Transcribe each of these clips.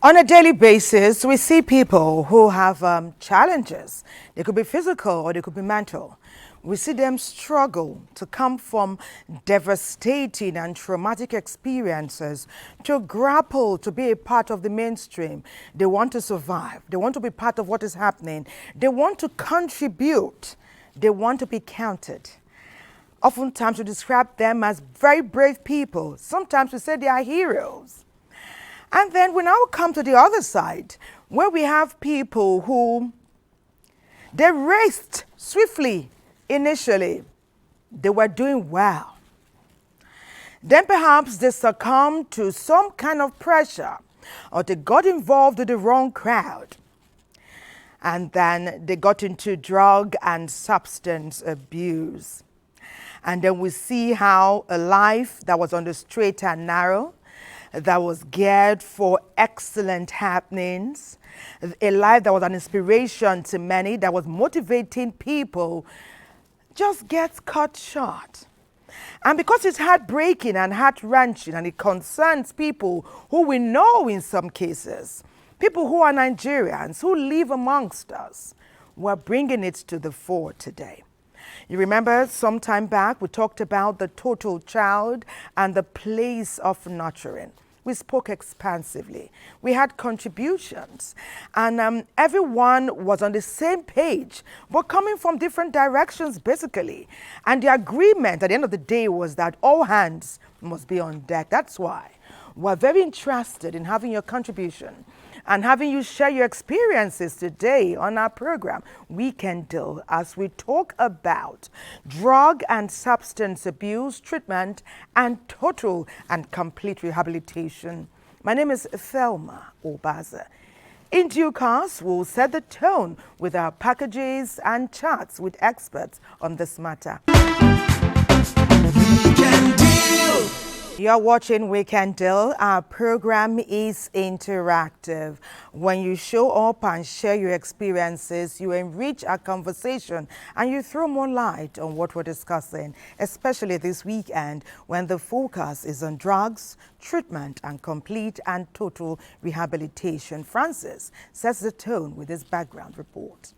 On a daily basis, we see people who have challenges. They could be physical or they could be mental. We see them struggle to come from devastating and traumatic experiences to grapple to be a part of the mainstream. They want to survive. They want to be part of what is happening. They want to contribute. They want to be counted. Oftentimes we describe them as very brave people. Sometimes we say they are heroes. And then we now come to the other side, where we have people who, they raced swiftly initially. They were doing well. Then perhaps they succumbed to some kind of pressure, or they got involved with the wrong crowd. And then they got into drug and substance abuse. And then we see how a life that was on the straight and narrow, that was geared for excellent happenings, a life that was an inspiration to many, that was motivating people, just gets cut short. And because it's heartbreaking and heart-wrenching, and it concerns people who we know in some cases, people who are Nigerians, who live amongst us, we're bringing it to the fore today. You remember some time back, we talked about the total child and the place of nurturing. We spoke expansively. We had contributions, and everyone was on the same page, but coming from different directions, basically. And the agreement at the end of the day was that all hands must be on deck. That's why we're very interested in having your contribution and having you share your experiences today on our program, Weekend Deal, as we talk about drug and substance abuse treatment and total and complete rehabilitation. My name is Thelma Obaza. In due course, we'll set the tone with our packages and chats with experts on this matter. Weekend Deal. You're watching Weekend Deal. Our program is interactive. When you show up and share your experiences, you enrich our conversation and you throw more light on what we're discussing, especially this weekend when the focus is on drugs, treatment, and complete and total rehabilitation. Francis sets the tone with his background report.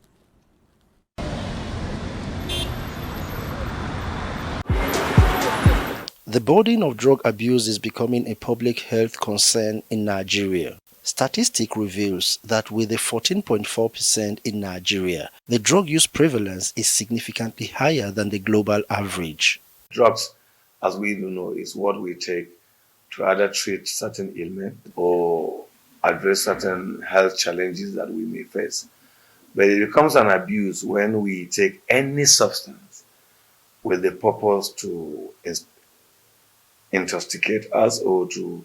The burden of drug abuse is becoming a public health concern in Nigeria. Statistic reveals that with a 14.4% in Nigeria, the drug use prevalence is significantly higher than the global average. Drugs, as we do know, is what we take to either treat certain ailments or address certain health challenges that we may face. But it becomes an abuse when we take any substance with the purpose to intoxicate us or to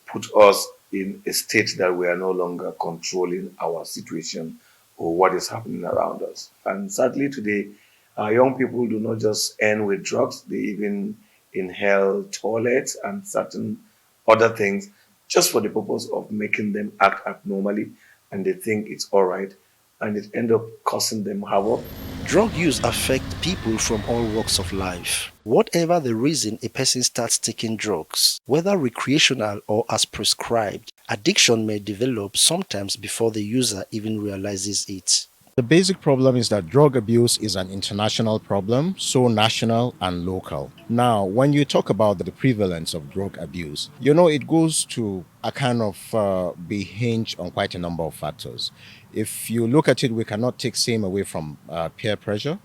put us in a state that we are no longer controlling our situation or what is happening around us. And sadly today, our young people do not just end with drugs, they even inhale toilets and certain other things just for the purpose of making them act abnormally, and they think it's all right, and it ends up causing them havoc. Drug use affects people from all walks of life. Whatever the reason a person starts taking drugs, whether recreational or as prescribed, addiction may develop sometimes before the user even realizes it. The basic problem is that drug abuse is an international problem, so national and local. Now, when you talk about the prevalence of drug abuse, you know, it goes to a kind of be hinged on quite a number of factors. If you look at it, we cannot take same away from peer pressure.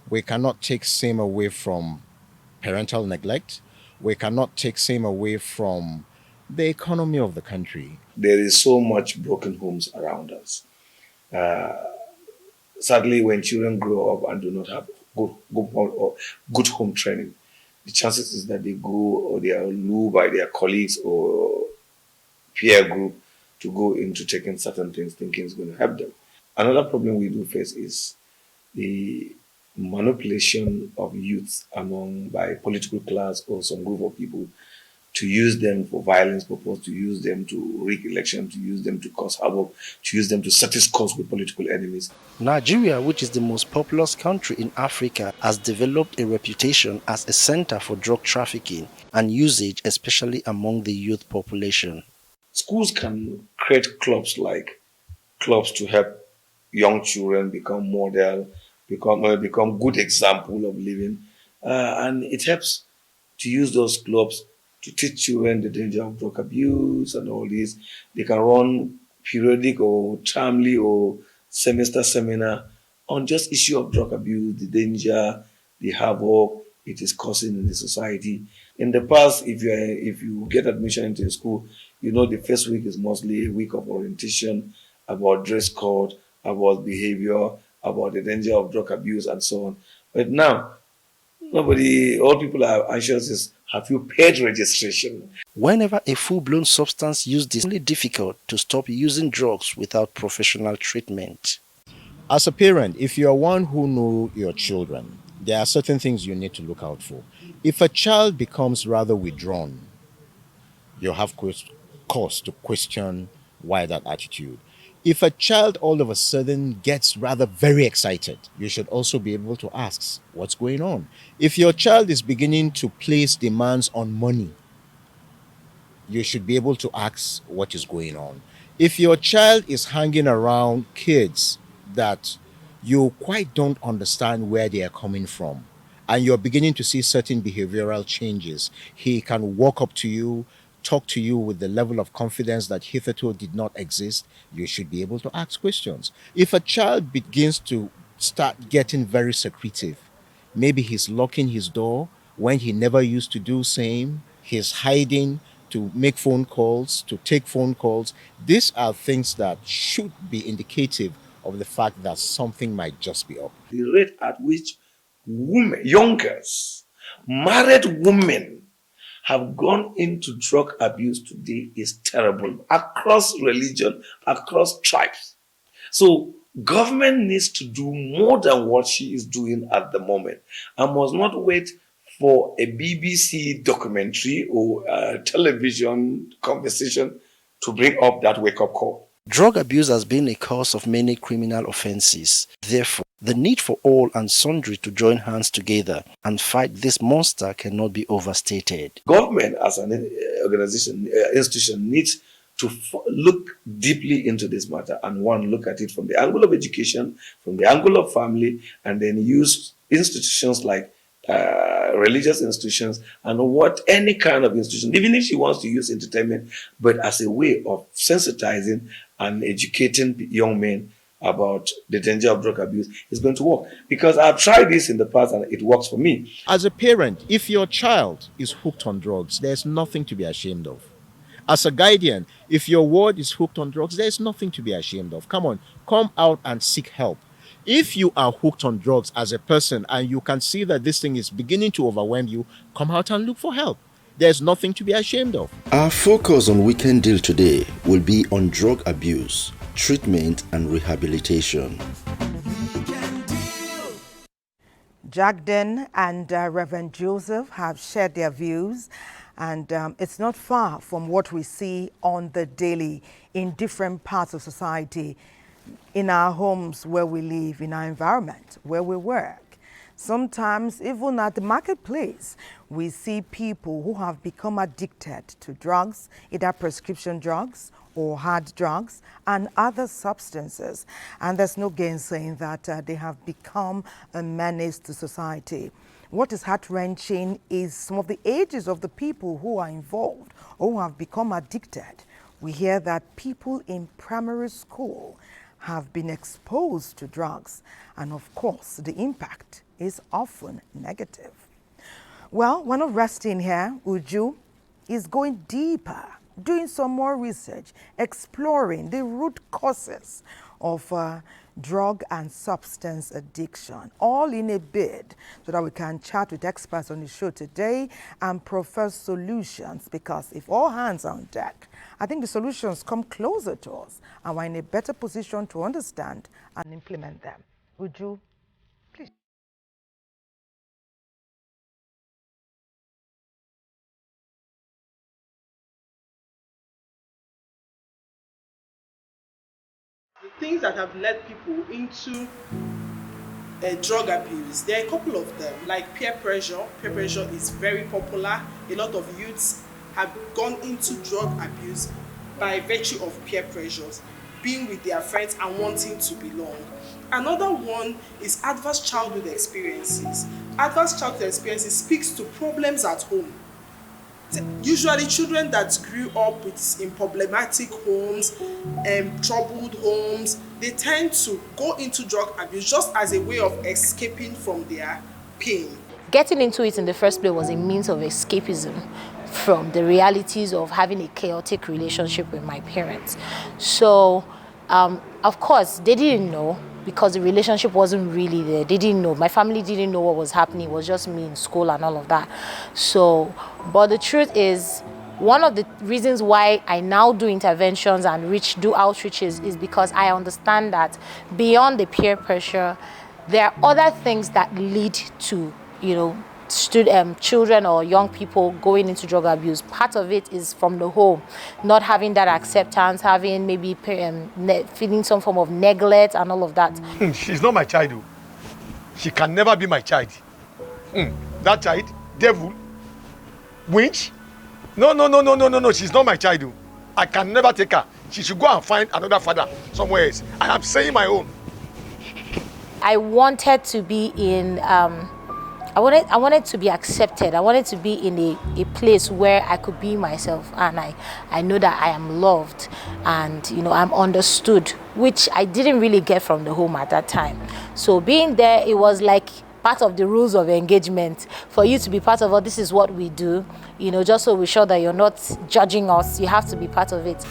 We cannot take same away from parental neglect. We cannot take same away from the economy of the country. There is so much broken homes around us. Sadly, when children grow up and do not have good home training, the chances is that they go or they are lured by their colleagues or peer group to go into taking certain things, thinking it's going to help them. Another problem we do face is the manipulation of youth among by political class or some group of people to use them for violence purpose, to use them to rig election, to use them to cause havoc, to use them to settle scores with political enemies. Nigeria, which is the most populous country in Africa, has developed a reputation as a center for drug trafficking and usage, especially among the youth population. Schools can create clubs to help young children become model, become good example of living, and it helps to use those clubs to teach children the danger of drug abuse and all this. They can run periodic or timely or semester seminar on just issue of drug abuse, the danger, the havoc it is causing in the society. In the past, if you get admission into a school, you know the first week is mostly a week of orientation about dress code, about behavior, about the danger of drug abuse and so on. But now all people are anxious is, have you paid registration? Whenever a full-blown substance use is only difficult to stop using drugs without professional treatment. As a parent, if you are one who know your children, there are certain things you need to look out for. If a child becomes rather withdrawn, you have cause to question why that attitude. If a child all of a sudden gets rather very excited, you should also be able to ask what's going on. If your child is beginning to place demands on money, you should be able to ask what is going on. If your child is hanging around kids that you quite don't understand where they are coming from, and you're beginning to see certain behavioral changes, he can walk up to you, talk to you with the level of confidence that hitherto did not exist, you should be able to ask questions. If a child begins to start getting very secretive, maybe he's locking his door when he never used to do same, he's hiding to make phone calls, to take phone calls. These are things that should be indicative of the fact that something might just be up. The rate at which women, young girls, married women have gone into drug abuse today is terrible across religion, across tribes. So government needs to do more than what she is doing at the moment and must not wait for a BBC documentary or a television conversation to bring up that wake-up call. Drug abuse has been a cause of many criminal offenses. Therefore, the need for all and sundry to join hands together and fight this monster cannot be overstated. Government as an organization, institution needs to look deeply into this matter and look at it from the angle of education, from the angle of family, and then use institutions like religious institutions and any kind of institution, even if she wants to use entertainment, but as a way of sensitizing and educating young men about the danger of drug abuse is going to work. Because I've tried this in the past and it works for me. As a parent, if your child is hooked on drugs, there's nothing to be ashamed of. As a guardian, if your ward is hooked on drugs, there's nothing to be ashamed of. Come on, come out and seek help. If you are hooked on drugs as a person and you can see that this thing is beginning to overwhelm you, come out and look for help. There's nothing to be ashamed of. Our focus on Weekend Deal today will be on drug abuse, treatment and rehabilitation. Jagden and Reverend Joseph have shared their views, and it's not far from what we see on the daily in different parts of society, in our homes where we live, in our environment where we work. Sometimes even at the marketplace, we see people who have become addicted to drugs, either prescription drugs or hard drugs and other substances. And there's no gainsaying that they have become a menace to society. What is heart-wrenching is some of the ages of the people who are involved or who have become addicted. We hear that people in primary school have been exposed to drugs, and of course the impact is often negative. Well, we're not resting here. Uju is going deeper doing some more research, exploring the root causes of drug and substance addiction, all in a bid so that we can chat with experts on the show today and profess solutions, because if all hands are on deck, I think the solutions come closer to us and we're in a better position to understand and implement them. Would you please? The things that have led people into drug abuse, there are a couple of them, like peer pressure. Peer pressure is very popular. A lot of youths have gone into drug abuse by virtue of peer pressures, being with their friends and wanting to belong. Another one is adverse childhood experiences. Adverse childhood experiences speaks to problems at home. Usually children that grew up in problematic homes, troubled homes, they tend to go into drug abuse just as a way of escaping from their pain. Getting into it in the first place was a means of escapism from the realities of having a chaotic relationship with my parents. So, of course, they didn't know, because the relationship wasn't really there. They didn't know. My family didn't know what was happening. It was just me in school and all of that. So, but the truth is, one of the reasons why I now do interventions and do outreaches is because I understand that beyond the peer pressure, there are other things that lead to, children or young people going into drug abuse. Part of it is from the home, not having that acceptance, having maybe feeling some form of neglect and all of that. She's not my child. She can never be my child. That child, devil, winch. No. She's not my child. I can never take her. She should go and find another father somewhere else. I am saying my own. I wanted to be in. I wanted to be accepted. I wanted to be in a place where I could be myself, and I know that I am loved and I'm understood, which I didn't really get from the home at that time. So being there, it was like part of the rules of engagement for you to be part of it. This is what we do, just so we're sure that you're not judging us. You have to be part of it.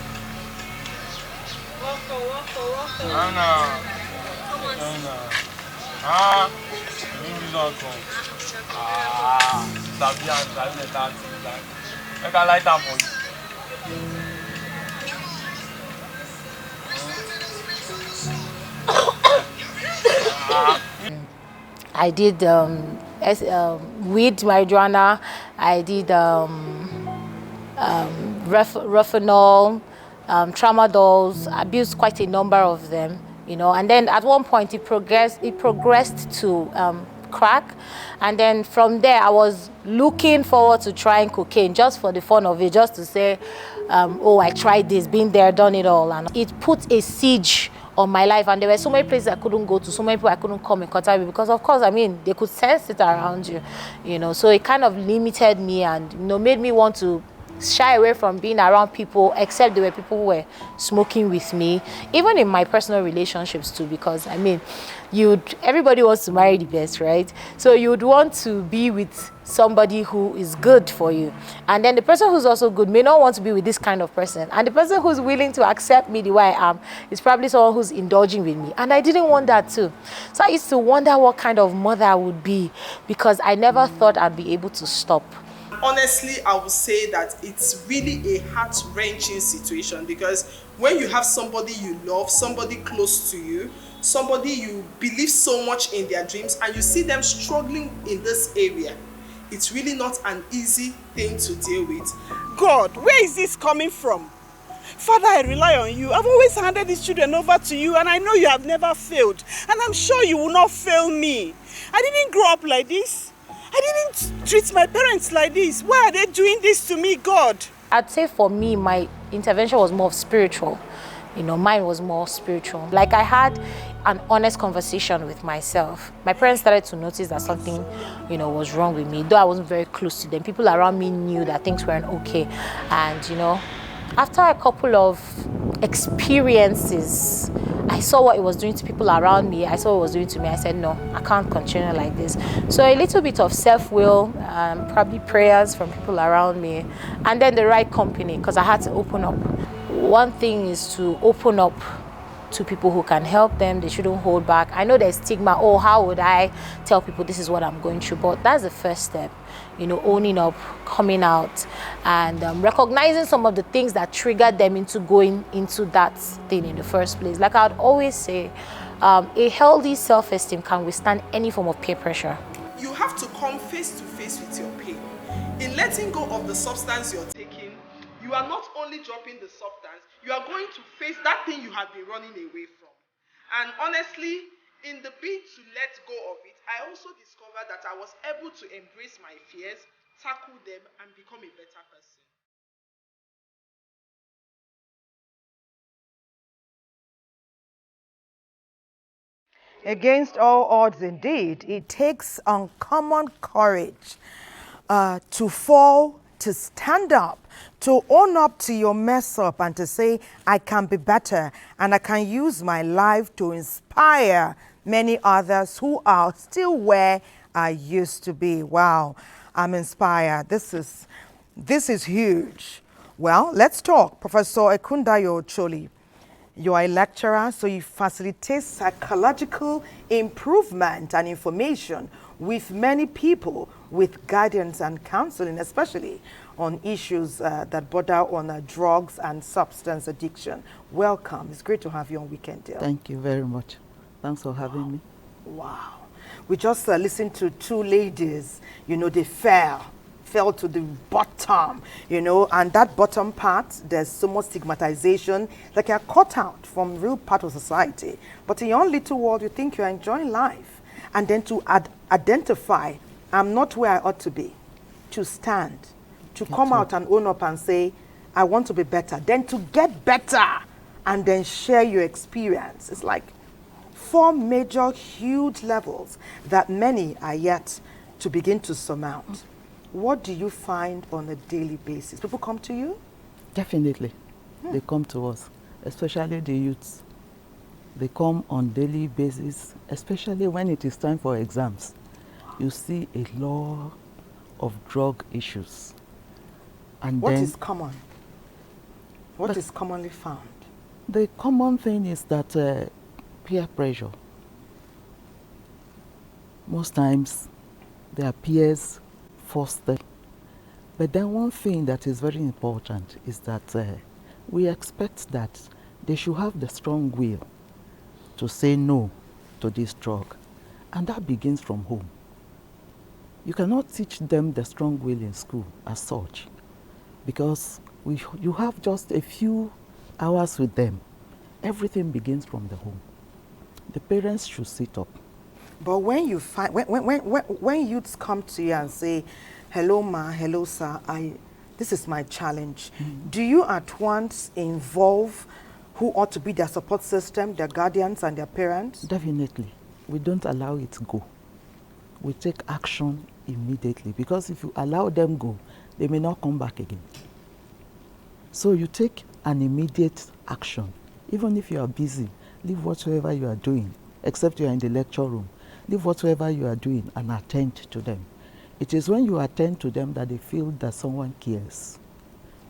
I did weed, marijuana. I did Refinol, tramadol. Abused quite a number of them, and then at one point it progressed to crack, and then from there I was looking forward to trying cocaine just for the fun of it, just to say, oh, I tried this, been there, done it all. And it put a siege on my life, and there were so many places I couldn't go to, so many people I couldn't come in contact with, because of course, they could sense it around you, so it kind of limited me and made me want to shy away from being around people, except there were people who were smoking with me, even in my personal relationships too, because everybody wants to marry the best, right? So you'd want to be with somebody who is good for you, and then the person who's also good may not want to be with this kind of person, and the person who's willing to accept me the way I am is probably someone who's indulging with me, and I didn't want that too. So I used to wonder what kind of mother I would be, because I never thought I'd be able to stop. Honestly, I would say that it's really a heart-wrenching situation, because when you have somebody you love, somebody close to you, somebody you believe so much in their dreams, and you see them struggling in this area, it's really not an easy thing to deal with. God, where is this coming from? Father, I rely on you. I've always handed these children over to you, and I know you have never failed. And I'm sure you will not fail me. I didn't grow up like this. I didn't treat my parents like this. Why are they doing this to me, God? I'd say for me, my intervention was more spiritual. Mine was more spiritual. Like, I had an honest conversation with myself. My parents started to notice that something, was wrong with me. Though I wasn't very close to them, people around me knew that things weren't okay. And, After a couple of experiences, I saw what it was doing to people around me. I saw what it was doing to me. I said, no, I can't continue like this. So a little bit of self-will, probably prayers from people around me, and then the right company, because I had to open up. One thing is to open up to people who can help them. They shouldn't hold back. I know there's stigma. Oh, how would I tell people this is what I'm going through? But that's the first step, you know, owning up, coming out, and recognizing some of the things that triggered them into going into that thing in the first place. Like I'd always say, a healthy self-esteem can withstand any form of peer pressure. You have to come face to face with your pain. In letting go of the substance you're taking, you are not only dropping the substance, you are going to face that thing you have been running away from. And honestly, in the bid to let go of it, I also discovered that I was able to embrace my fears, tackle them, and become a better person. Against all odds, indeed, it takes uncommon courage to fall, to stand up, to own up to your mess up, and to say, I can be better, and I can use my life to inspire many others who are still where I used to be. Wow, I'm inspired. This is huge. Well, let's talk. Professor Ekundayo Choli. You are a lecturer, so you facilitate psychological improvement and information with many people, with guidance and counseling, especially on issues that border on drugs and substance addiction. Welcome. It's great to have you on Weekend Deal. Thank you very much. Thanks for having me. Wow. We just listened to two ladies, you know, they fell to the bottom, you know, and that bottom part, there's so much stigmatization, like you're cut out from real part of society. But in your own little world, you think you're enjoying life. And then to identify, I'm not where I ought to be, to stand, to come out and own up and say, I want to be better, then to get better, and then share your experience. It's like 4 major, huge levels that many are yet to begin to surmount. What do you find on a daily basis? People come to you? Definitely. They come to us, especially the youths. They come on daily basis, especially when it is time for exams. You see a lot of drug issues. And what is common? What is commonly found? The common thing is that peer pressure. Most times, their peers force them. But then one thing that is very important is that we expect that they should have the strong will to say no to this drug. And that begins from home. You cannot teach them the strong will in school as such, because you have just a few hours with them. Everything begins from the home. The parents should sit up. But when you find when youths come to you and say, hello ma, hello sir, this is my challenge, do you at once involve who ought to be their support system, their guardians and their parents? Definitely. We don't allow it to go. We take action immediately, because if you allow them go, they may not come back again. So you take an immediate action. Even if you are busy, leave whatsoever you are doing, except you are in the lecture room. Leave whatsoever you are doing and attend to them. It is when you attend to them that they feel that someone cares,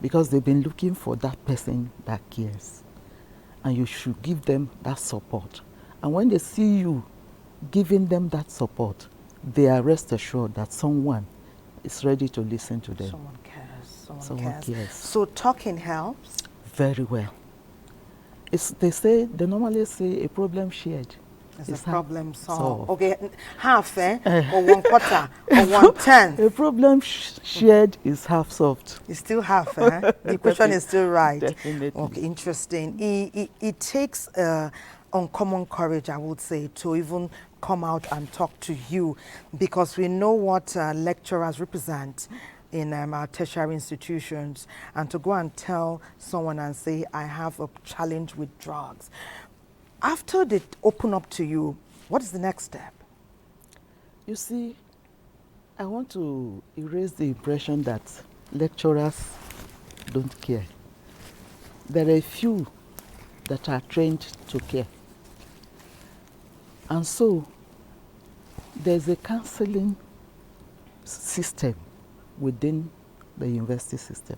because they've been looking for that person that cares. And you should give them that support. And when they see you giving them that support, they are rest assured that someone is ready to listen to them. Someone cares. Someone cares. So talking helps? Very well. They normally say a problem shared is a problem solved. Okay, half, or 1/4, or 1/10. A problem shared is half solved. It's still half, The equation is still right. Definitely. Okay, interesting. It takes uncommon courage, I would say, to even come out and talk to you, because we know what lecturers represent in our tertiary institutions, and to go and tell someone and say, I have a challenge with drugs. After they open up to you, what is the next step? You see, I want to erase the impression that lecturers don't care. there are a few that are trained to care. And so there's a counseling system within the university system.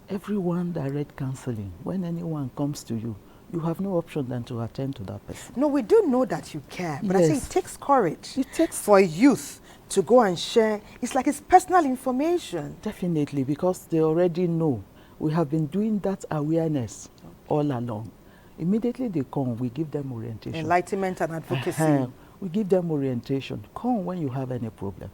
Everyone direct counseling. When anyone comes to you, you have no option than to attend to that person. No, we do know that you care, but I say Yes. it takes courage. It takes for youth to go and share. It's like it's personal information. Definitely, because they already know. We have been doing that awareness all along. Immediately they come, we give them orientation. Enlightenment and advocacy. We give them orientation. Come when you have any problem.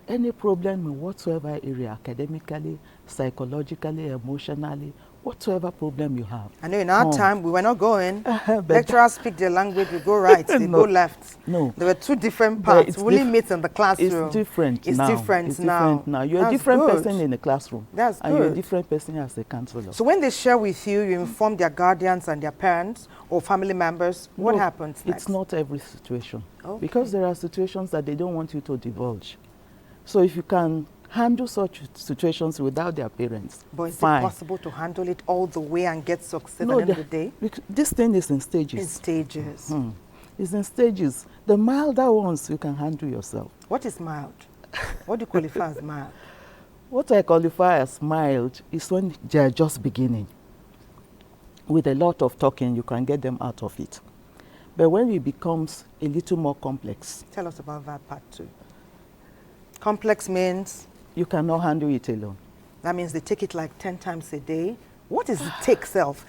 Any problem in whatsoever area, academically, psychologically, emotionally, whatsoever problem you have. I know in our time, we were not going. But Lecturers speak their language, we go right, they No. go left. No. There were two different But parts. it's We only diff- meet in the classroom. It's different It's now. different It's now. different now. You're a That's different good. person in the classroom. That's And you're a good. different person as a counselor. So when they share with you, you inform their guardians and their parents or family members. What No, happens next? It's not every situation. Okay. Because there are situations that they don't want you to divulge. So if you can handle such situations without their parents, But is fine. it possible to handle it all the way and get success No, at the end of the day? This thing is in stages. In stages. It's in stages. The milder ones you can handle yourself. What is mild? What do you qualify as mild? What I qualify as mild is when they are just beginning. With a lot of talking, you can get them out of it. But when it becomes a little more complex, Tell us about that part too. Complex means you cannot handle it alone. that means they take it like 10 times a day. What is the take self?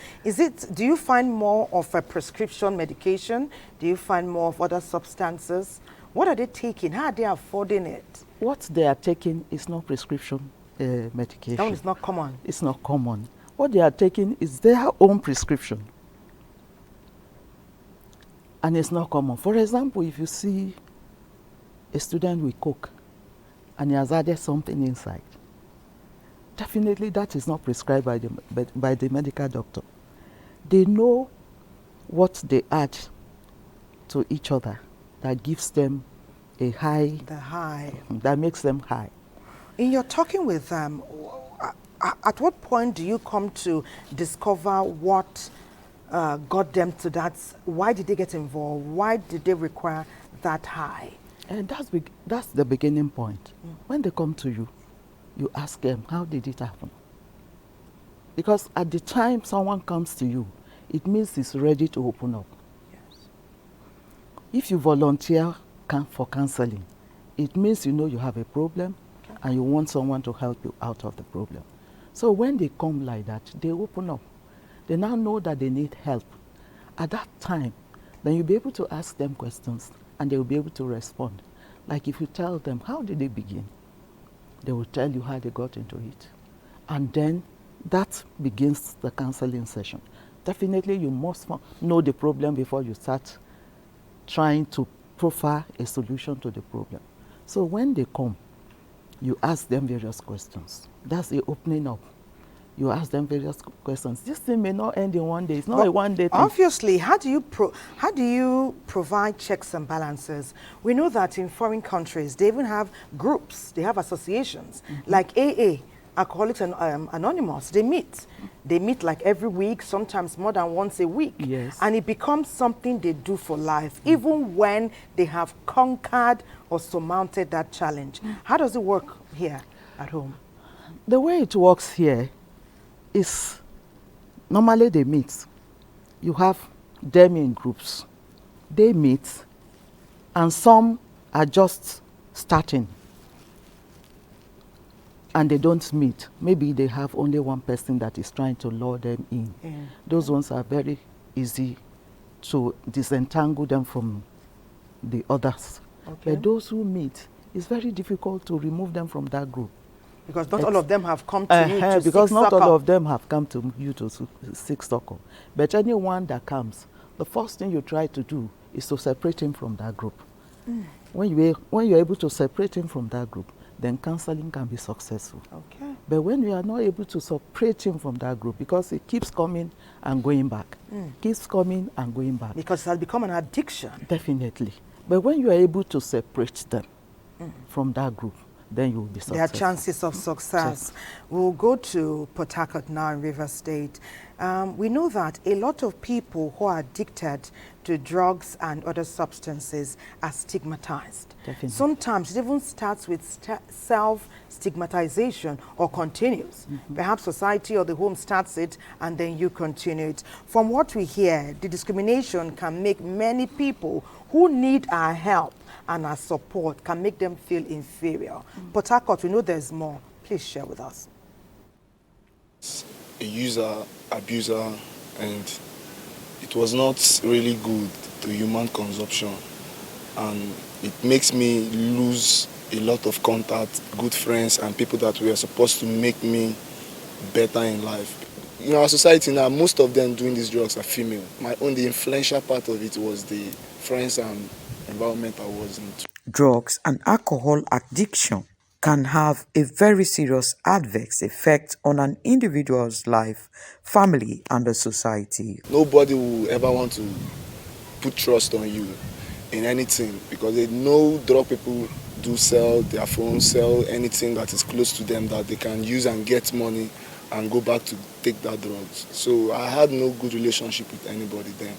Do you find more of a prescription medication? Do you find more of other substances? What are they taking? How are they affording it? What they are taking is not prescription medication. That one is not common. It's not common. What they are taking is their own prescription. And it's not common. For example, if you see a student with coke and he has added something inside, definitely that is not prescribed by the medical doctor. They know what they add to each other that gives them a high, The high. that makes them high. In your talking with them, at what point do you come to discover what got them to that? Why did they get involved? Why did they require that high? And that's the beginning point. When they come to you, you ask them, how did it happen? Because at the time someone comes to you, it means he's ready to open up. Yes. If you volunteer for counseling, it means you know you have a problem and you want someone to help you out of the problem. So when they come like that, they open up. They now know that they need help. At that time, then you'll be able to ask them questions and they will be able to respond. Like if you tell them, how did they begin? They will tell you how they got into it. And then that begins the counseling session. Definitely you must know the problem before you start trying to profile a solution to the problem. So when they come, you ask them various questions. That's the opening up. You ask them various questions. This thing may not end in one day. It's not a one-day thing. Obviously, how do you provide checks and balances? We know that in foreign countries, they even have groups. They have associations like AA, Alcoholics Anonymous. They meet. They meet like every week, sometimes more than once a week. Yes. And it becomes something they do for life, even when they have conquered or surmounted that challenge. How does it work here at home? The way it works here is normally they meet. You have them in groups. They meet, and some are just starting and they don't meet. Maybe they have only one person that is trying to lure them in. Yeah. Those ones are very easy to disentangle them from the others. Okay. But those who meet, it's very difficult to remove them from that group. Because not all of them have come to you to because seek not succor. all of them have come to you to seek succor. But anyone that comes, the first thing you try to do is to separate him from that group. When you're able to separate him from that group, then counseling can be successful. Okay. But when you are not able to separate him from that group, because it keeps coming and going back, keeps coming and going back. Because it has become an addiction. Definitely. But when you are able to separate them from that group, then you will be successful. There are chances of success. We'll go to Port Harcourt now in River State. We know that a lot of people who are addicted to drugs and other substances are stigmatized. Definitely. Sometimes it even starts with self-stigmatization or continues. Perhaps society or the home starts it and then you continue it. From what we hear, the discrimination can make many people who need our help and our support, can make them feel inferior. Port Harcourt, we know there's more. Please share with us. A user, abuser, and it was not really good to human consumption, and it makes me lose a lot of contact, good friends, and people that were supposed to make me better in life. In our society now, most of them doing these drugs are female. The influential part of it was the friends and environment I was into. Drugs and alcohol addiction can have a very serious adverse effect on an individual's life, family, and the society. Nobody will ever want to put trust on you in anything because they know drug people do sell their phones, sell anything that is close to them that they can use and get money and go back to take that drugs. So I had no good relationship with anybody then.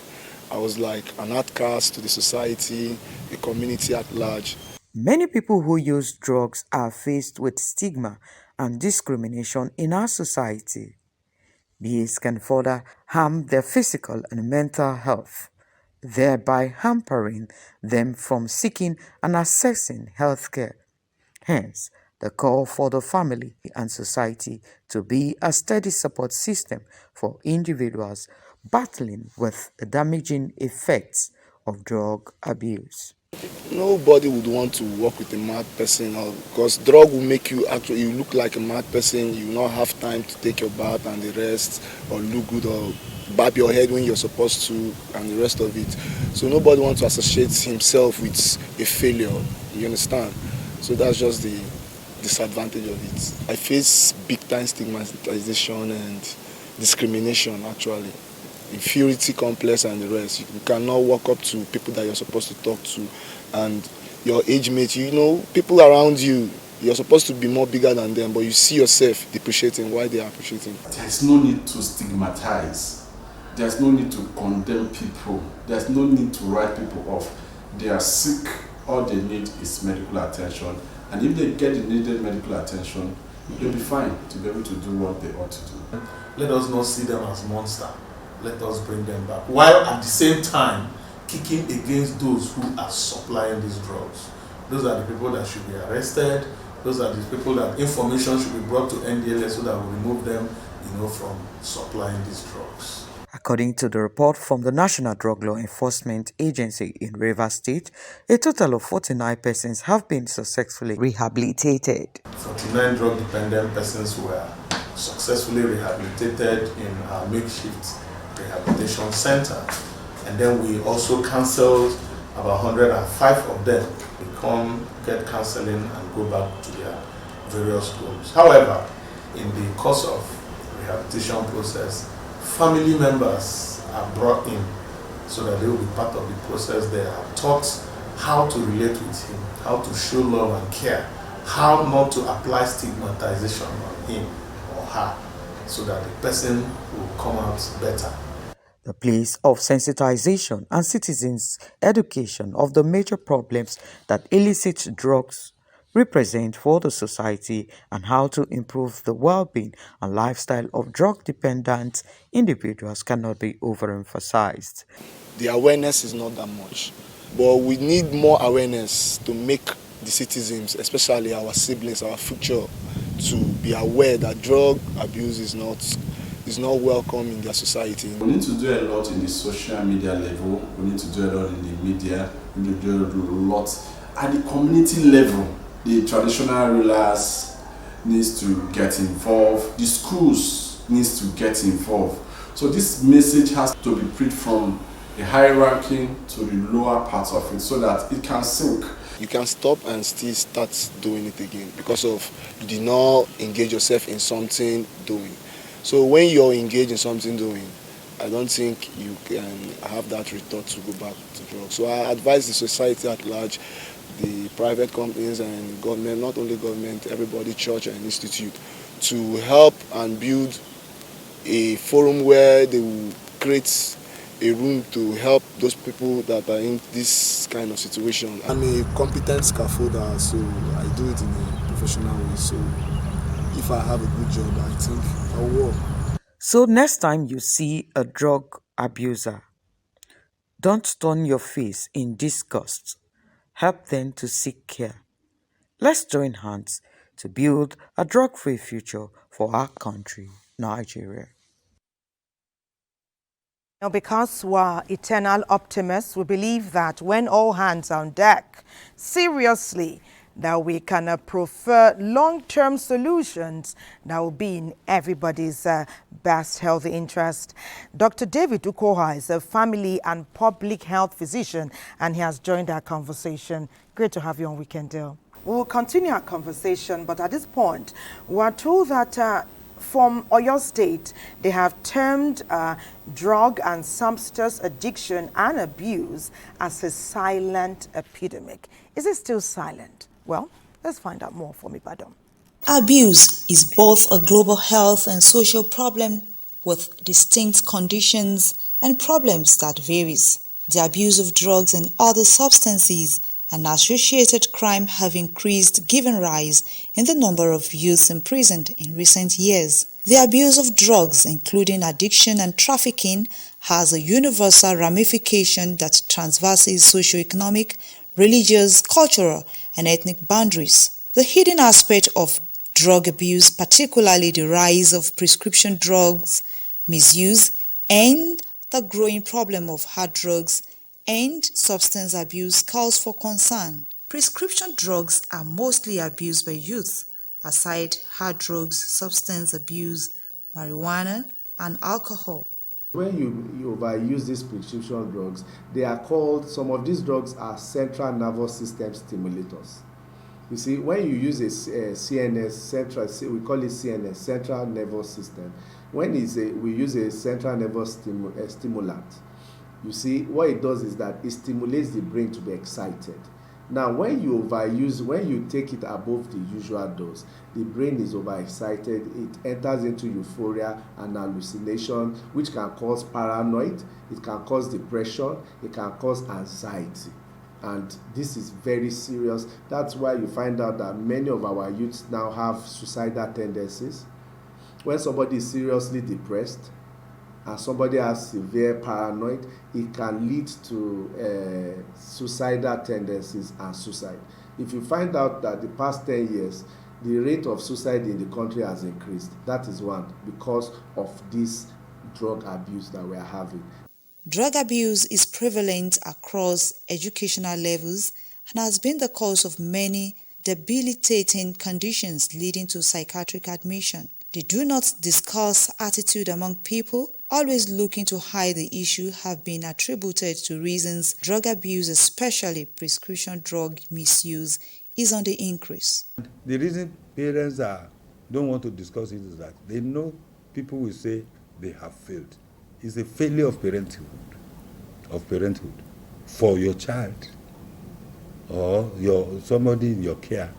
I was like an outcast to the society, the community at large. Many people who use drugs are faced with stigma and discrimination in our society. These can further harm their physical and mental health, thereby hampering them from seeking and accessing health care. Hence, the call for the family and society to be a steady support system for individuals battling with the damaging effects of drug abuse. Nobody would want to work with a mad person because drug will make you look like a mad person. You will not have time to take your bath and the rest, or look good, or barb your head when you're supposed to, and the rest of it. So nobody wants to associate himself with a failure, you understand? So that's just the disadvantage of it. I face big time stigmatization and discrimination actually. Inferiority complex and the rest. You cannot walk up to people that you're supposed to talk to, and your age mate, people around you, you're supposed to be more bigger than them, but you see yourself depreciating while they are appreciating. There's no need to stigmatize. There's no need to condemn people. There's no need to write people off. They are sick. All they need is medical attention. And if they get the needed medical attention, they'll be fine to be able to do what they ought to do. Let us not see them as monsters. Let us bring them back, while at the same time kicking against those who are supplying these drugs. Those are the people that should be arrested. Those are the people that information should be brought to NDLS so that we remove them, from supplying these drugs. According to the report from the National Drug Law Enforcement Agency in Rivers State, a total of 49 persons have been successfully rehabilitated. 49 drug-dependent persons were successfully rehabilitated in our makeshift rehabilitation center, and then we also counseled about 105 of them to come get counseling and go back to their various homes. However, in the course of rehabilitation process, family members are brought in so that they will be part of the process. They are taught how to relate with him, how to show love and care, how not to apply stigmatization on him or her, so that the person will come out better. The place of sensitization and citizens' education of the major problems that illicit drugs represent for the society and how to improve the well-being and lifestyle of drug-dependent individuals cannot be overemphasized. The awareness is not that much, but we need more awareness to make the citizens, especially our siblings, our future, to be aware that drug abuse is not welcome in their society. We need to do a lot in the social media level. We need to do a lot in the media. We need to do a lot at the community level. The traditional rulers needs to get involved. The schools needs to get involved. So this message has to be preached from the hierarchy to the lower parts of it so that it can sink. You can stop and still start doing it again because of you did not engage yourself in something doing. So when you're engaged in something doing, I don't think you can have that retort to go back to drugs. So I advise the society at large, the private companies and government, not only government, everybody, church and institute, to help and build a forum where they will create a room to help those people that are in this kind of situation. I'm a competent scaffolder, so I do it in a professional way. So if I have a good job, I think I'll work. So next time you see a drug abuser, don't turn your face in disgust. Help them to seek care. Let's join hands to build a drug-free future for our country, Nigeria. Now, because we're eternal optimists, we believe that when all hands are on deck, seriously, that we can prefer long-term solutions that will be in everybody's best healthy interest. Dr. David Ukoha is a family and public health physician, and he has joined our conversation. Great to have you on Weekend Deal. We will continue our conversation, but at this point, we are told that from Oyo State, they have termed drug and substance addiction and abuse as a silent epidemic. Is it still silent? Well, let's find out more from Ibadan. Abuse is both a global health and social problem with distinct conditions and problems that varies. The abuse of drugs and other substances and associated crime have increased, giving rise in the number of youths imprisoned in recent years. The abuse of drugs, including addiction and trafficking, has a universal ramification that traverses socio-economic, religious, cultural, and ethnic boundaries. The hidden aspect of drug abuse, particularly the rise of prescription drugs misuse and the growing problem of hard drugs and substance abuse, calls for concern. Prescription drugs are mostly abused by youth, aside hard drugs, substance abuse, marijuana, and alcohol. When you overuse these prescription drugs, they are called, some of these drugs are central nervous system stimulators. You see, when you use a CNS, we call it CNS, central nervous system. When we use a central nervous stimulant, you see, what it does is that it stimulates the brain to be excited. Now, when you overuse, when you take it above the usual dose, the brain is overexcited, it enters into euphoria and hallucination, which can cause paranoid, it can cause depression, it can cause anxiety. And this is very serious. That's why you find out that many of our youths now have suicidal tendencies. When somebody is seriously depressed, and somebody has severe paranoid, it can lead to suicidal tendencies and suicide. If you find out that the past 10 years, the rate of suicide in the country has increased, that is one, because of this drug abuse that we are having. Drug abuse is prevalent across educational levels and has been the cause of many debilitating conditions leading to psychiatric admission. The do not discuss attitude among people, always looking to hide the issue, have been attributed to reasons drug abuse, especially prescription drug misuse, is on the increase. The reason parents don't want to discuss it is that they know people will say they have failed. It's a failure of parenthood for your child or somebody in your care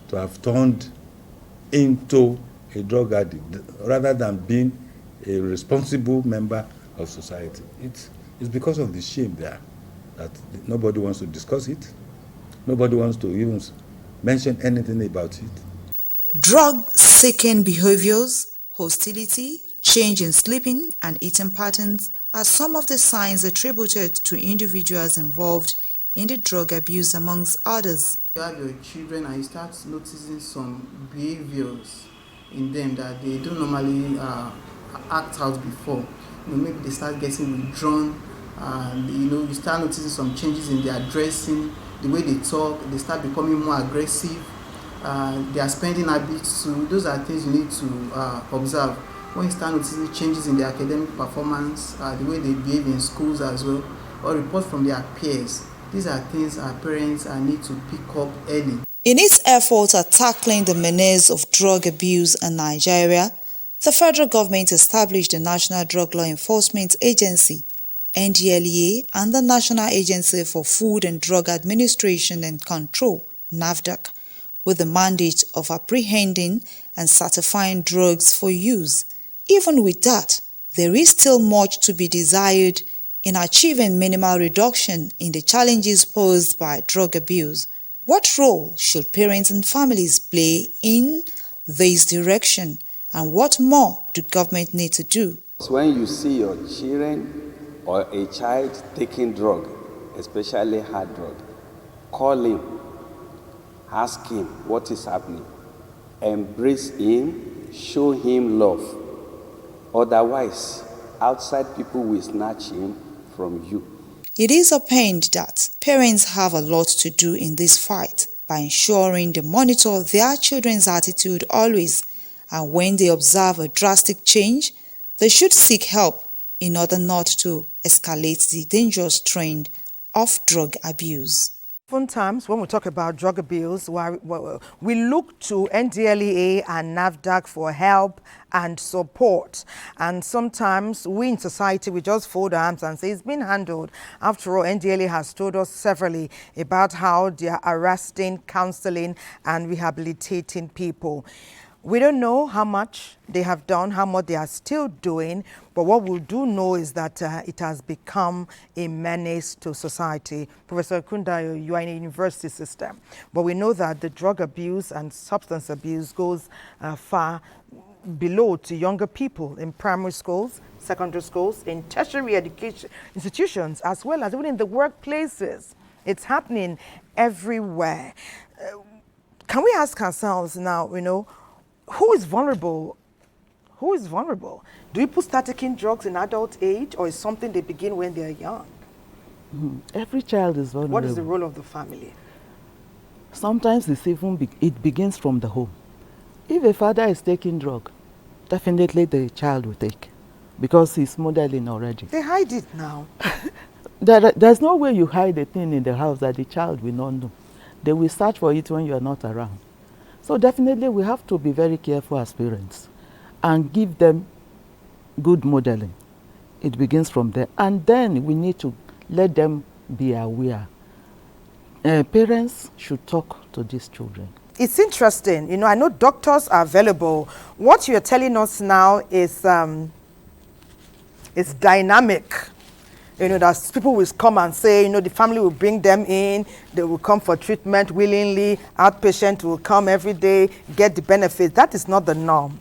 to have turned into a drug addict rather than being a responsible member of society. It's because of the shame there that nobody wants to discuss it. Nobody wants to even mention anything about it. Drug-seeking behaviors, hostility, change in sleeping and eating patterns are some of the signs attributed to individuals involved in the drug abuse, amongst others. You have your children and you start noticing some behaviors in them that they don't normally act out before. Maybe they start getting withdrawn, and you start noticing some changes in their dressing, the way they talk, they start becoming more aggressive, their spending habits too. Those are things you need to observe. When you start noticing changes in their academic performance, the way they behave in schools as well, or report from their peers, these are things our parents need to pick up early. In its efforts at tackling the menace of drug abuse in Nigeria, the federal government established the National Drug Law Enforcement Agency, NDLEA and the National Agency for Food and Drug Administration and Control, NAFDAC, with the mandate of apprehending and certifying drugs for use. Even with that, there is still much to be desired in achieving minimal reduction in the challenges posed by drug abuse. What role should parents and families play in this direction, and what more do government need to do? When you see your children or a child taking drug, especially hard drug, call him, ask him what is happening, embrace him, show him love. Otherwise, outside people will snatch him from you. It is apparent that parents have a lot to do in this fight by ensuring they monitor their children's attitude always, and when they observe a drastic change, they should seek help in order not to escalate the dangerous trend of drug abuse. Oftentimes, when we talk about drug abuse, we look to NDLEA and NAFDAC for help and support. And sometimes we in society, we just fold our arms and say it's been handled. After all, NDLEA has told us severally about how they are arresting, counseling, and rehabilitating people. We don't know how much they have done, how much they are still doing, but what we do know is that it has become a menace to society. Professor Kundayo, you are in a university system, but we know that the drug abuse and substance abuse goes far below to younger people in primary schools, secondary schools, in tertiary education institutions, as well as even in the workplaces. It's happening everywhere. Can we ask ourselves now, who is vulnerable? Who is vulnerable? Do people start taking drugs in adult age, or is something they begin when they're young? Every child is vulnerable. What is the role of the family? Sometimes it begins from the home. If a father is taking drug, definitely the child will take, because he's modeling already. They hide it now. There's no way you hide a thing in the house that the child will not know. They will search for it when you are not around. So definitely we have to be very careful as parents and give them good modeling. It begins from there. And then we need to let them be aware. Parents should talk to these children. It's interesting. I know doctors are available. What you're telling us now is dynamic. That people will come and say, the family will bring them in, they will come for treatment willingly, outpatient will come every day, get the benefits. That is not the norm.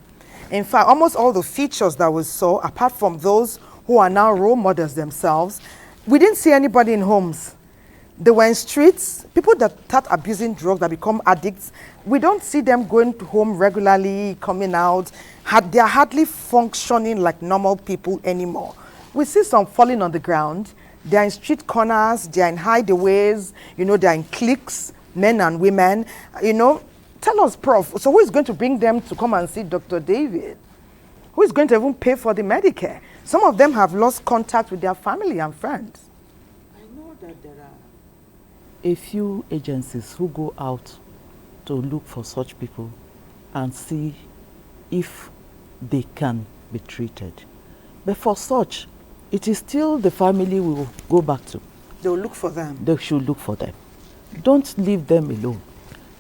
In fact, almost all the features that we saw, apart from those who are now role models themselves, we didn't see anybody in homes. They were in streets. People that start abusing drugs, that become addicts, we don't see them going to home regularly, coming out. They are hardly functioning like normal people anymore. We see some falling on the ground. They are in street corners, they are in hideaways, they are in cliques, men and women. Tell us, Prof, so who is going to bring them to come and see Dr. David? Who is going to even pay for the Medicare? Some of them have lost contact with their family and friends. I know that there are a few agencies who go out to look for such people and see if they can be treated. But for such, it is still the family we will go back to. They will look for them. They should look for them. Don't leave them alone.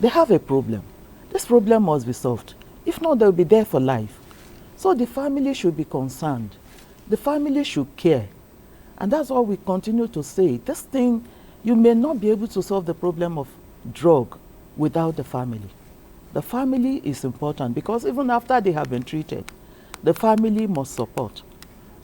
They have a problem. This problem must be solved. If not, they'll be there for life. So the family should be concerned. The family should care. And that's why we continue to say, this thing, you may not be able to solve the problem of drug without the family. The family is important, because even after they have been treated, the family must support.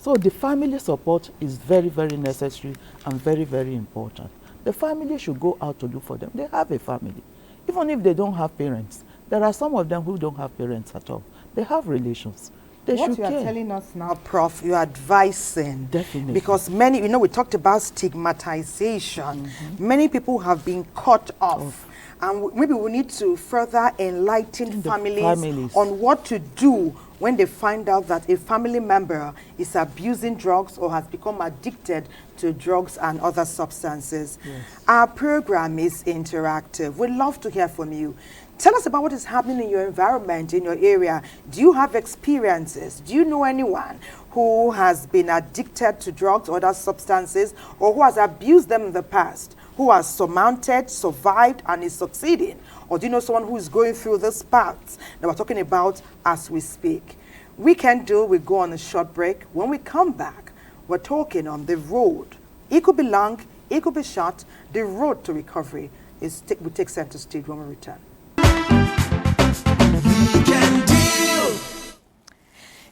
So the family support is very, very necessary and very, very important. The family should go out to look for them. They have a family. Even if they don't have parents, there are some of them who don't have parents at all. They have relations. They what should you are care. telling us now, Prof, you are advising. Definitely. Because many, we talked about stigmatization. Many people have been cut off. And maybe we need to further enlighten families on what to do when they find out that a family member is abusing drugs or has become addicted to drugs and other substances. Yes. Our program is interactive. We'd love to hear from you. Tell us about what is happening in your environment, in your area. Do you have experiences? Do you know anyone who who has been addicted to drugs or other substances, or who has abused them in the past, who has surmounted, survived, and is succeeding? Or do you know someone who is going through this path that we're talking about as we speak? We can do, we go on a short break. When we come back, we're talking on the road. It could be long, it could be short. The road to recovery will take center stage when we return.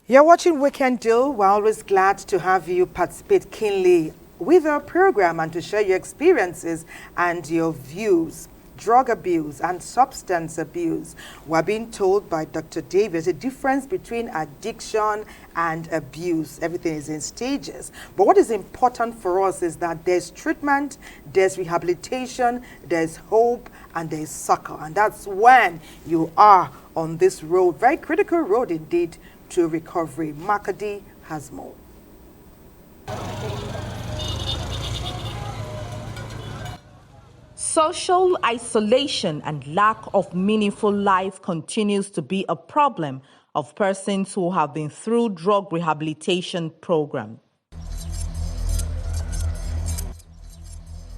You're watching Weekend Deal. We're always glad to have you participate keenly with our program and to share your experiences and your views. Drug abuse and substance abuse. We're being told by Dr. Dave there's a difference between addiction and abuse. Everything is in stages. But what is important for us is that there's treatment, there's rehabilitation, there's hope, and there's succor. And that's when you are on this road, very critical road indeed, to recovery. Makadi has more. Social isolation and lack of meaningful life continues to be a problem of persons who have been through drug rehabilitation program.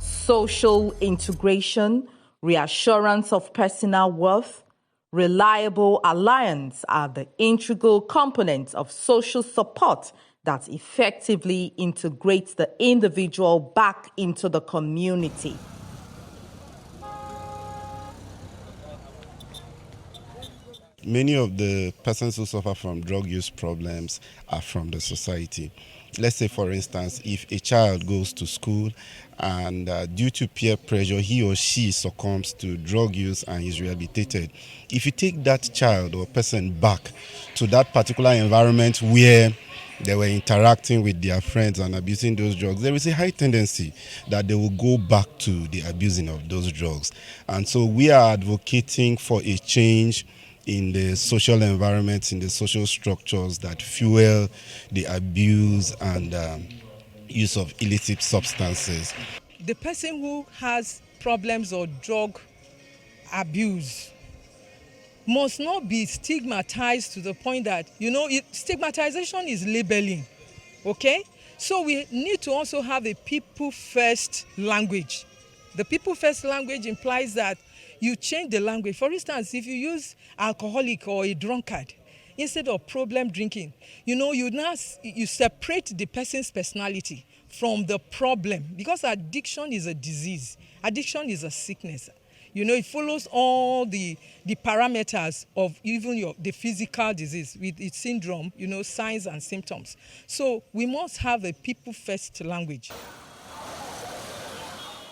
Social integration, reassurance of personal worth, reliable alliance are the integral components of social support that effectively integrates the individual back into the community. Many of the persons who suffer from drug use problems are from the society. Let's say, for instance, if a child goes to school and due to peer pressure, he or she succumbs to drug use and is rehabilitated. If you take that child or person back to that particular environment where they were interacting with their friends and abusing those drugs, there is a high tendency that they will go back to the abusing of those drugs. And so we are advocating for a change in the social environments, in the social structures that fuel the abuse and use of illicit substances. The person who has problems or drug abuse must not be stigmatized to the point that, stigmatization is labeling, okay? So we need to also have a people-first language. The people-first language implies that you change the language. For instance, if you use alcoholic or a drunkard instead of problem drinking, you separate the person's personality from the problem, because addiction is a disease. Addiction is a sickness. It follows all the parameters of even the physical disease with its syndrome, signs and symptoms. So we must have a people-first language.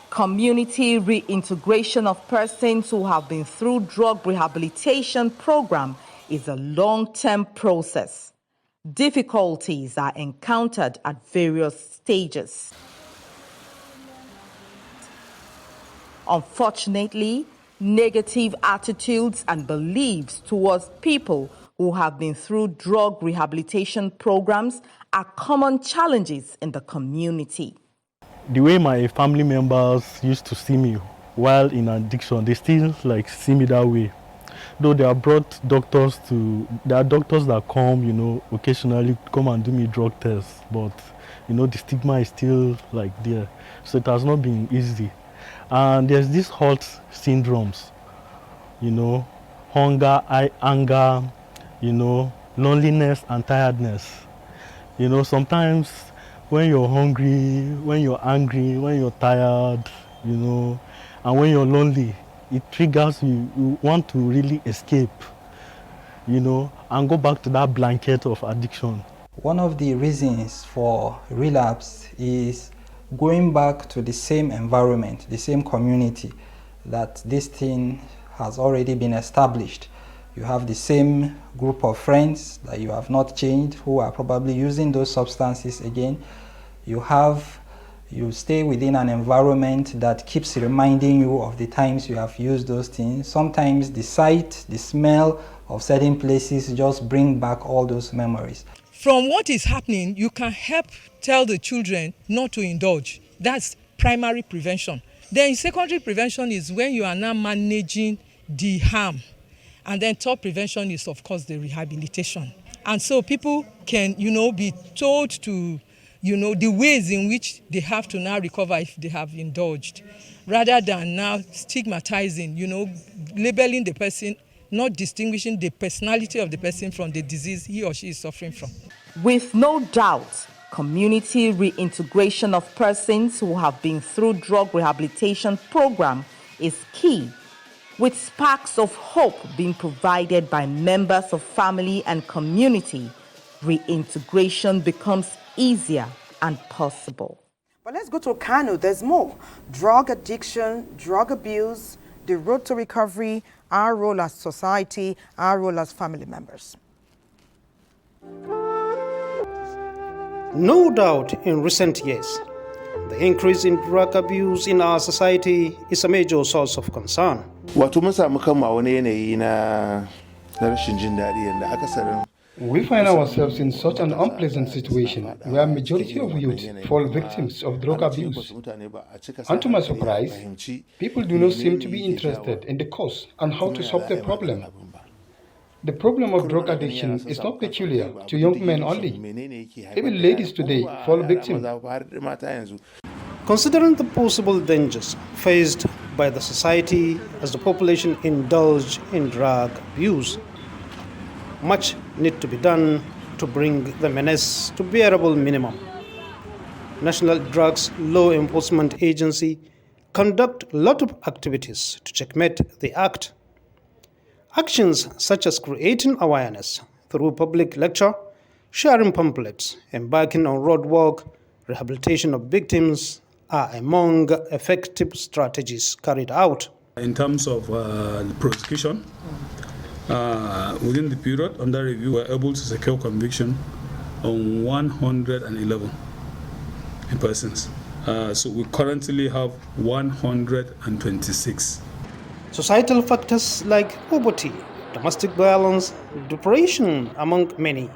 Community reintegration of persons who have been through drug rehabilitation program is a long-term process. Difficulties are encountered at various stages. Unfortunately, negative attitudes and beliefs towards people who have been through drug rehabilitation programs are common challenges in the community. The way my family members used to see me while in addiction, they still see me that way. Though there are doctors that come, occasionally come and do me drug tests, but the stigma is still there. So it has not been easy. And there's these health syndromes, hunger, anger, loneliness and tiredness. Sometimes when you're hungry, when you're angry, when you're tired, and when you're lonely, it triggers you. You want to really escape, and go back to that blanket of addiction. One of the reasons for relapse is going back to the same environment, the same community that this thing has already been established. You have the same group of friends that you have not changed, who are probably using those substances again. You stay within an environment that keeps reminding you of the times you have used those things. Sometimes the sight, the smell of certain places just bring back all those memories. From what is happening, you can help tell the children not to indulge. That's primary prevention. Then secondary prevention is when you are now managing the harm. And then third prevention is, of course, the rehabilitation. And so people can, be told to, the ways in which they have to now recover if they have indulged, rather than now stigmatizing, labeling the person, not distinguishing the personality of the person from the disease he or she is suffering from. With no doubt, community reintegration of persons who have been through drug rehabilitation program is key, with sparks of hope being provided by members of family and community. Reintegration becomes easier and possible. But let's go to Kano. There's more. Drug addiction, drug abuse, the road to recovery, our role as society, our role as family members. No doubt in recent years, the increase in drug abuse in our society is a major source of concern. Wato mun samu kanmu a wani yanayi na rashin jin daɗi yadda akasarin. We find ourselves in such an unpleasant situation where majority of youth fall victims of drug abuse. And to my surprise, people do not seem to be interested in the cause and how to solve the problem. The problem of drug addiction is not peculiar to young men only. Even ladies today fall victim. Considering the possible dangers faced by the society as the population indulge in drug abuse, much need to be done to bring the menace to bearable minimum. National Drugs Law Enforcement Agency conduct a lot of activities to checkmate the act. Actions such as creating awareness through public lecture, sharing pamphlets, embarking on road work, rehabilitation of victims are among effective strategies carried out. In terms of the prosecution, within the period under review, we were able to secure conviction on 111 persons. So we currently have 126. Societal factors like poverty, domestic violence, depression, among many,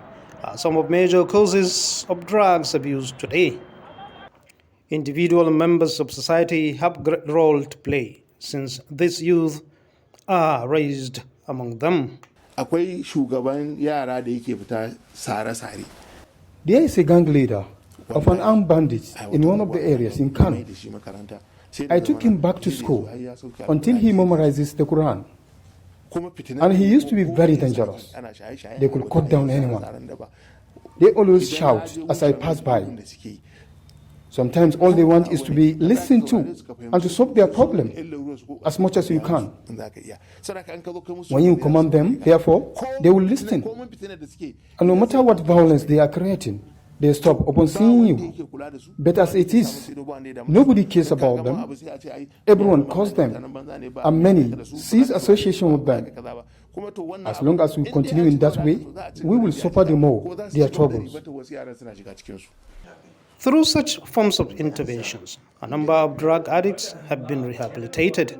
are some of major causes of drugs abuse today. Individual members of society have a great role to play since these youth are raised among them. Akwai shugaban yara da yake fita sare-sare. There is a gang leader of an armed bandit in one of the areas in Kano. I took him back to school until he memorizes the Quran. And he used to be very dangerous. They could cut down anyone. They always shout as I pass by. Sometimes all they want is to be listened to and to solve their problem as much as you can. When you command them, therefore, they will listen. And no matter what violence they are creating, they stop upon seeing you. But as it is, nobody cares about them. Everyone calls them, and many cease association with them. As long as we continue in that way, we will suffer the more their troubles. Through such forms of interventions, a number of drug addicts have been rehabilitated.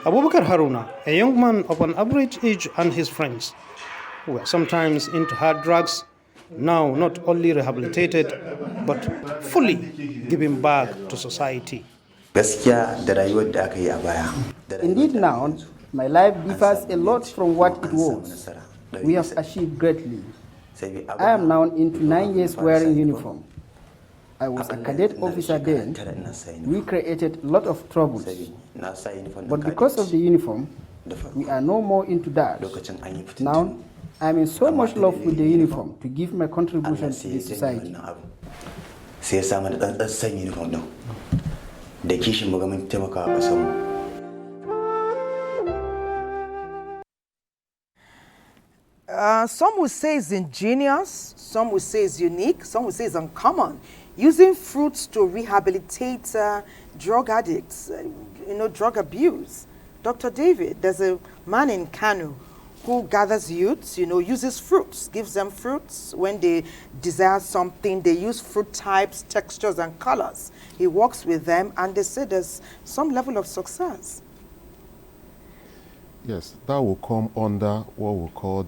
Abubakar Haruna, a young man of an average age, and his friends, who were sometimes into hard drugs, now not only rehabilitated, but fully giving back to society. Indeed now, my life differs a lot from what it was. We have achieved greatly. I am now into 9 years wearing uniform. I was a cadet officer then. We created a lot of troubles. But because of the uniform, we are no more into that. Now, I am in so much love with the uniform to give my contribution to the society. Some would say it's ingenious, some would say it's unique, some would say it's uncommon. Using fruits to rehabilitate drug addicts, drug abuse. Dr. David, there's a man in Kano who gathers youths, uses fruits, gives them fruits. When they desire something, they use fruit types, textures, and colors. He works with them, and they say there's some level of success. Yes, that will come under what we call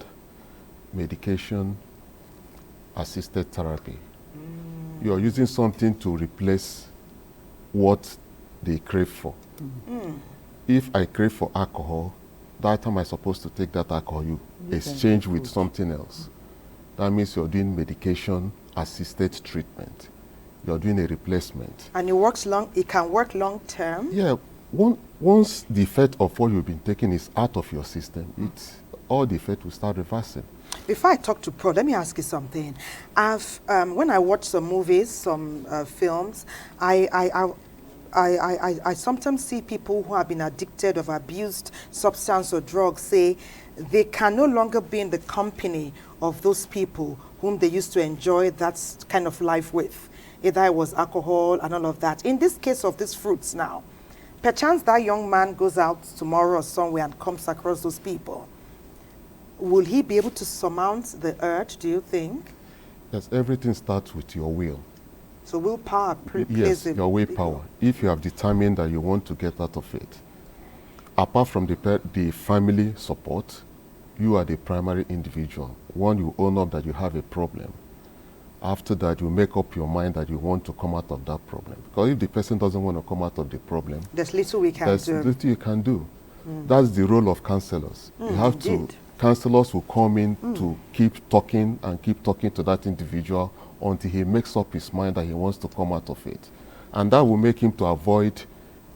medication-assisted therapy. You are using something to replace what they crave for. If I crave for alcohol, that time I'm supposed to take that alcohol, you exchange with something else. That means you're doing medication-assisted treatment. You're doing a replacement. And it can work long term? Yeah, once the effect of what you've been taking is out of your system, all the effect will start reversing. Before I talk to Pro, let me ask you something. When I watch some movies, some films, I sometimes see people who have been addicted or abused substance or drugs say they can no longer be in the company of those people whom they used to enjoy that kind of life with. Either it was alcohol and all of that. In this case of these fruits now, perchance that young man goes out tomorrow or somewhere and comes across those people. Will he be able to surmount the urge, do you think? Yes, everything starts with your will. So willpower plays yes, your willpower. If you have determined that you want to get out of it, apart from the family support, you are the primary individual. One, you own up that you have a problem. After that, you make up your mind that you want to come out of that problem. Because if the person doesn't want to come out of the problem, there's little we can do. There's little you can do. That's the role of counselors. You have indeed. Counselors will come in to keep talking to that individual until he makes up his mind that he wants to come out of it. And that will make him to avoid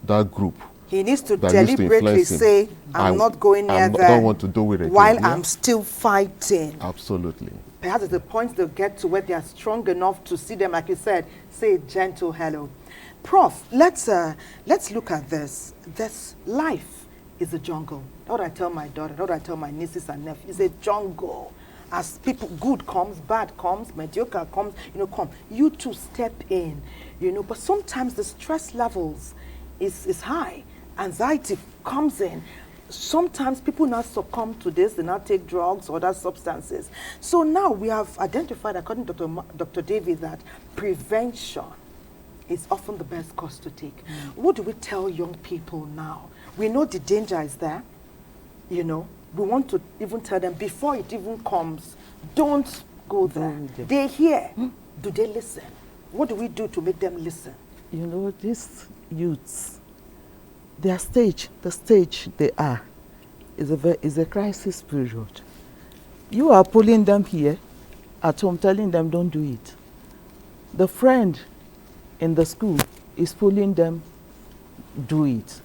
that group. He needs to deliberately say, I'm not going near there. I don't want to do it again. While I'm still fighting. Absolutely. Perhaps at the point they'll get to where they are strong enough to see them, like you said, say a gentle hello. Prof, let's look at this. This life is a jungle. What I tell my daughter, what I tell my nieces and nephews, it's a jungle. As people, good comes, bad comes, mediocre comes, come. You two step in, but sometimes the stress levels is high. Anxiety comes in. Sometimes people now succumb to this, they now take drugs or other substances. So now we have identified, according to Dr. David, that prevention is often the best course to take. What do we tell young people now? We know the danger is there, we want to even tell them before it even comes, don't go there. They hear. Do they listen? What do we do to make them listen? These youths, the stage they are is a crisis period. You are pulling them here at home, telling them don't do it. The friend in the school is pulling them, do it.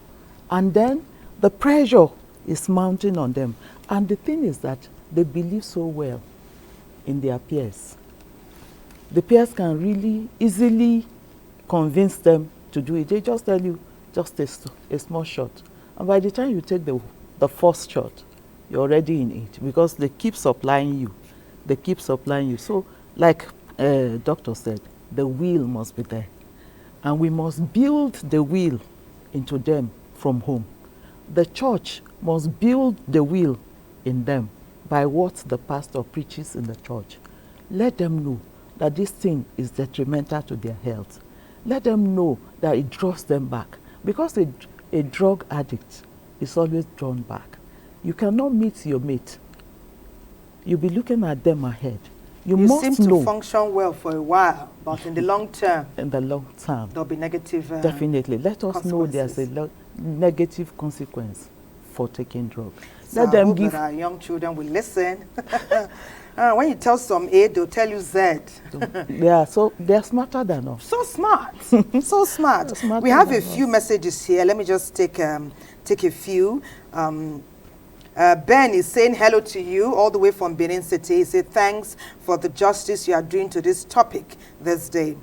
And then the pressure is mounting on them. And the thing is that they believe so well in their peers. The peers can really easily convince them to do it. They just tell you, just a small shot. And by the time you take the first shot, you're already in it because they keep supplying you. They keep supplying you. So like doctor said, the will must be there. And we must build the will into them from home. The church must build the will in them by what the pastor preaches in the church. Let them know that this thing is detrimental to their health. Let them know that it draws them back. Because a drug addict is always drawn back. You cannot meet your mate. You'll be looking at them ahead. You must seem to function well for a while, but in the long term, there'll be negative definitely. Let us know there's a negative consequence for taking drugs. So let them give that our young children will listen. When you tell some A, they'll tell you Z. Yeah, so they're smarter than us. So smart, so smart. We have a few messages here. Let me just take a few. Ben is saying hello to you all the way from Benin City. He said thanks for the justice you are doing to this topic this day.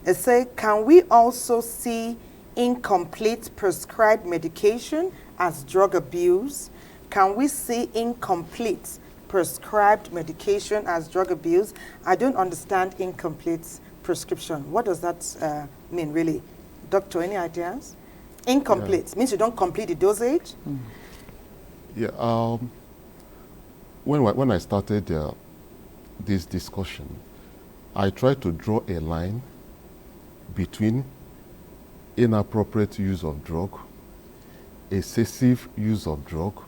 They say, can we also see incomplete prescribed medication as drug abuse? Can we see incomplete prescribed medication as drug abuse? I don't understand incomplete prescription. What does that mean, really? Doctor, any ideas? Incomplete means you don't complete the dosage? Yeah, when I started this discussion, I tried to draw a line between inappropriate use of drug, excessive use of drug,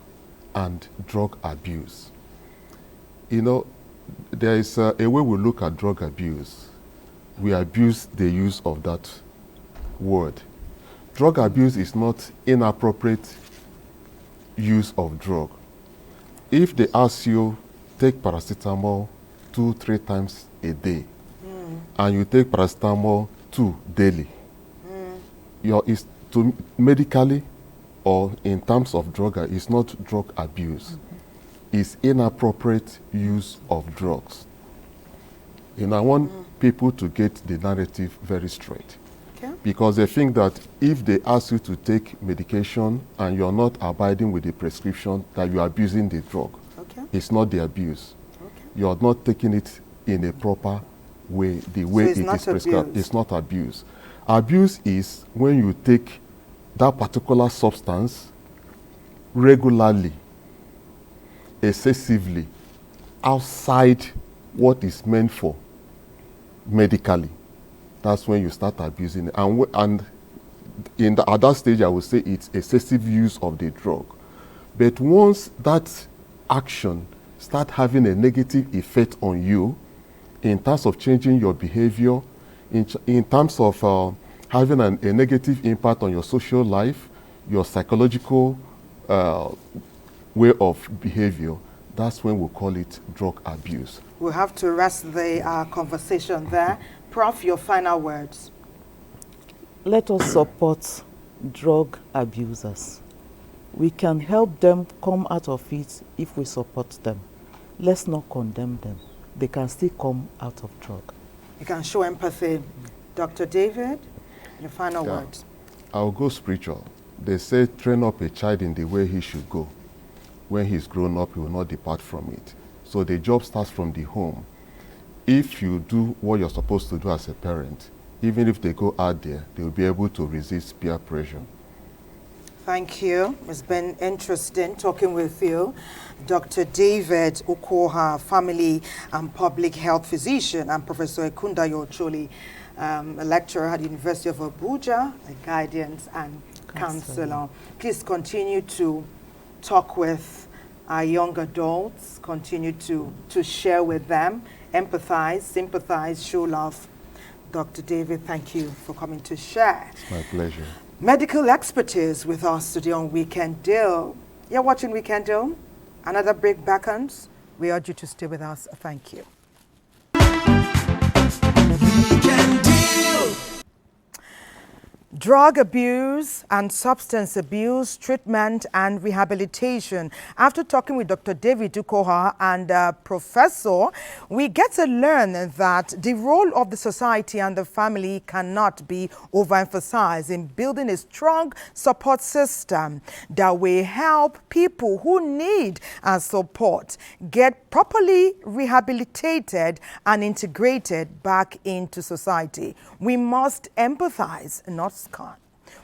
and drug abuse. There is a way we look at drug abuse. We abuse the use of that word. Drug abuse is not inappropriate use of drug. If they ask you, take paracetamol 2-3 times a day, and you take paracetamol 2 daily, is to medically or in terms of drug, it's not drug abuse. It's inappropriate use of drugs. I want people to get the narrative very straight. Okay. Because they think that if they ask you to take medication and you're not abiding with the prescription, that you're abusing the drug. Okay. It's not the abuse. Okay. You're not taking it in a proper way, the way it is prescribed. It's not abuse. Abuse is when you take that particular substance regularly, excessively, outside what is meant for medically. That's when you start abusing it. And at that stage, I would say it's excessive use of the drug. But once that action start having a negative effect on you, in terms of changing your behavior, in terms of having a negative impact on your social life, your psychological way of behavior, that's when we call it drug abuse. We'll have to rest the conversation there. Prof, your final words. Let us support drug abusers. We can help them come out of it if we support them. Let's not condemn them. They can still come out of drug. You can show empathy. Dr. David, your final words. I'll go spiritual. They say, train up a child in the way he should go. When he's grown up, he will not depart from it. So the job starts from the home. If you do what you're supposed to do as a parent, even if they go out there, they will be able to resist peer pressure. Thank you. It's been interesting talking with you. Dr. David Okoha, family and public health physician, and Professor Ekundayo Ocholi, a lecturer at the University of Abuja, a guidance and counselor. Please continue to talk with our young adults, continue to share with them, empathize, sympathize, show love. Dr. David, thank you for coming to share. It's my pleasure. Medical expertise with us today on Weekend Deal. You're watching Weekend Deal. Another break beckons. We urge you to stay with us. Thank you. Weekend Deal. Drug abuse and substance abuse treatment and rehabilitation. After talking with Dr. David Okoha and Professor, we get to learn that the role of the society and the family cannot be overemphasized in building a strong support system that will help people who need support get properly rehabilitated and integrated back into society. We must empathize, not scorn.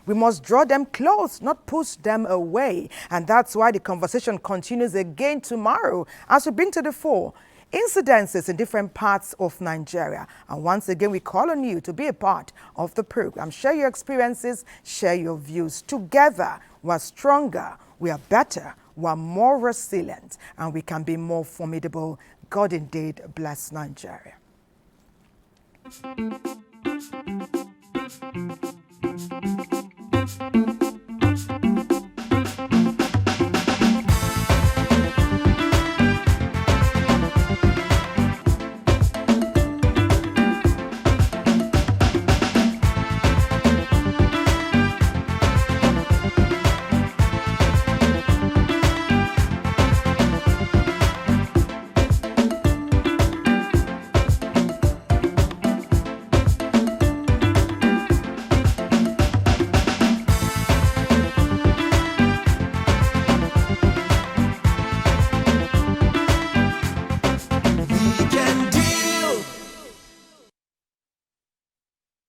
We must draw them close, not push them away. And that's why the conversation continues again tomorrow as we bring to the fore incidences in different parts of Nigeria. And once again, we call on you to be a part of the program. Share your experiences, share your views. Together, we're stronger, we are better, we're more resilient, and we can be more formidable. God indeed bless Nigeria. Thank you.